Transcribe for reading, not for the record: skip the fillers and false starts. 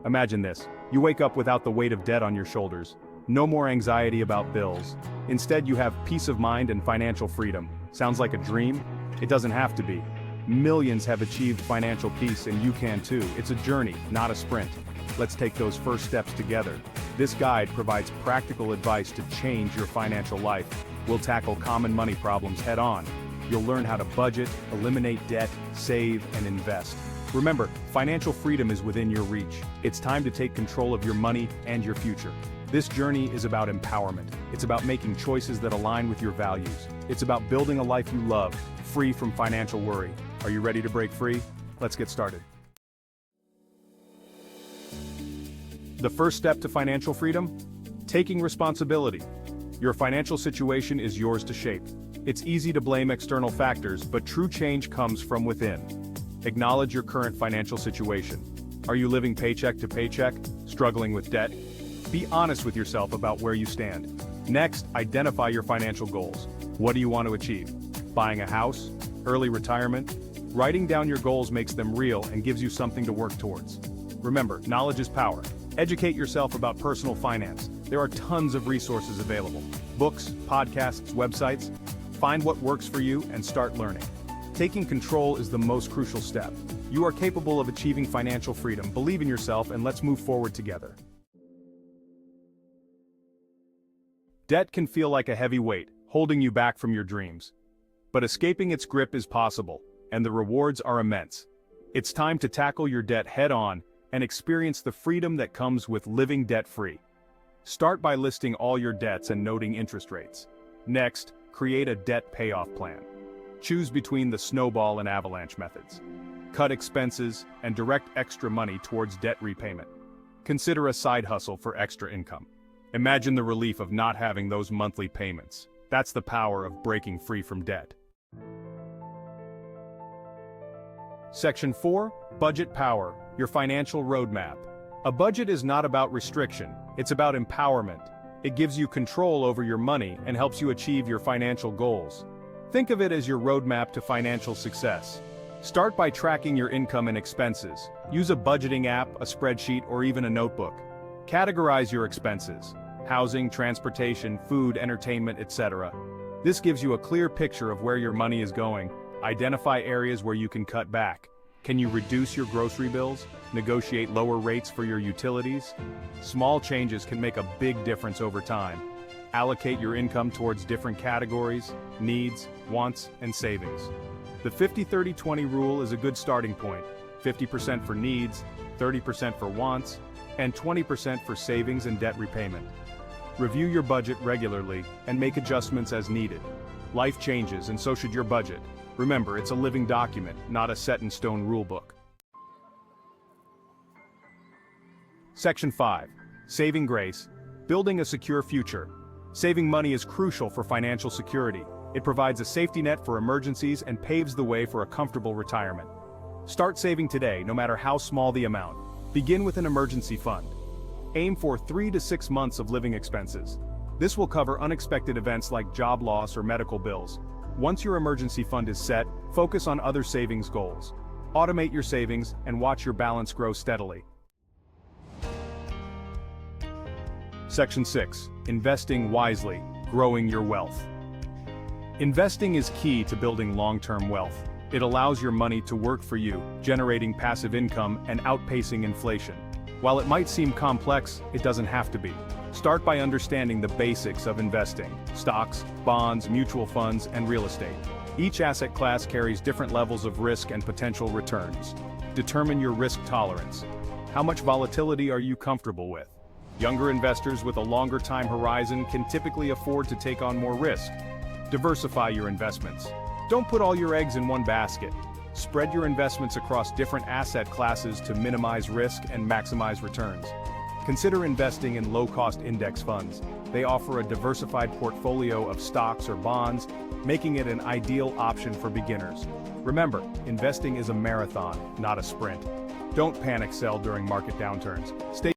Imagine this. You wake up without the weight of debt on your shoulders. No more anxiety about bills. Instead, you have peace of mind and financial freedom. Sounds like a dream? It doesn't have to be. Millions have achieved financial peace, and you can too. It's a journey, not a sprint. Let's take those first steps together. This guide provides practical advice to change your financial life. We'll tackle common money problems head-on. You'll learn how to budget, eliminate debt, save, and invest. Remember, financial freedom is within your reach. It's time to take control of your money and your future. This journey is about empowerment. It's about making choices that align with your values. It's about building a life you love, free from financial worry. Are you ready to break free? Let's get started. The first step to financial freedom? Taking responsibility. Your financial situation is yours to shape. It's easy to blame external factors, but true change comes from within. Acknowledge your current financial situation. Are you living paycheck to paycheck, struggling with debt? Be honest with yourself about where you stand. Next, identify your financial goals. What do you want to achieve? Buying a house? Early retirement? Writing down your goals makes them real and gives you something to work towards. Remember, knowledge is power. Educate yourself about personal finance. There are tons of resources available. Books, podcasts, websites. Find what works for you and start learning. Taking control is the most crucial step. You are capable of achieving financial freedom. Believe in yourself and let's move forward together. Debt can feel like a heavy weight, holding you back from your dreams. But escaping its grip is possible, and the rewards are immense. It's time to tackle your debt head-on and experience the freedom that comes with living debt-free. Start by listing all your debts and noting interest rates. Next, create a debt payoff plan. Choose between the snowball and avalanche methods. Cut expenses and direct extra money towards debt repayment. Consider a side hustle for extra income. Imagine the relief of not having those monthly payments. That's the power of breaking free from debt. Section 4, Budget Power, your financial roadmap. A budget is not about restriction, it's about empowerment. It gives you control over your money and helps you achieve your financial goals. Think of it as your roadmap to financial success. Start by tracking your income and expenses. Use a budgeting app, a spreadsheet, or even a notebook. Categorize your expenses: housing, transportation, food, entertainment, etc. This gives you a clear picture of where your money is going. Identify areas where you can cut back. Can you reduce your grocery bills? Negotiate lower rates for your utilities? Small changes can make a big difference over time. Allocate your income towards different categories: needs, wants, and savings. The 50-30-20 rule is a good starting point. 50% for needs, 30% for wants, and 20% for savings and debt repayment. Review your budget regularly and make adjustments as needed. Life changes, and so should your budget. Remember, it's a living document, not a set-in-stone rulebook. Section 5. Saving Grace. Building a secure future. Saving money is crucial for financial security. It provides a safety net for emergencies and paves the way for a comfortable retirement. Start saving today, no matter how small the amount. Begin with an emergency fund. Aim for 3 to 6 months of living expenses. This will cover unexpected events like job loss or medical bills. Once your emergency fund is set, focus on other savings goals. Automate your savings and watch your balance grow steadily. Section 6. Investing wisely, growing your wealth. Investing is key to building long-term wealth. It allows your money to work for you, generating passive income and outpacing inflation. While it might seem complex, it doesn't have to be. Start by understanding the basics of investing: stocks, bonds, mutual funds, and real estate. Each asset class carries different levels of risk and potential returns. Determine your risk tolerance. How much volatility are you comfortable with? Younger investors with a longer time horizon can typically afford to take on more risk. Diversify your investments. Don't put all your eggs in one basket. Spread your investments across different asset classes to minimize risk and maximize returns. Consider investing in low-cost index funds. They offer a diversified portfolio of stocks or bonds, making it an ideal option for beginners. Remember, investing is a marathon, not a sprint. Don't panic sell during market downturns. Stay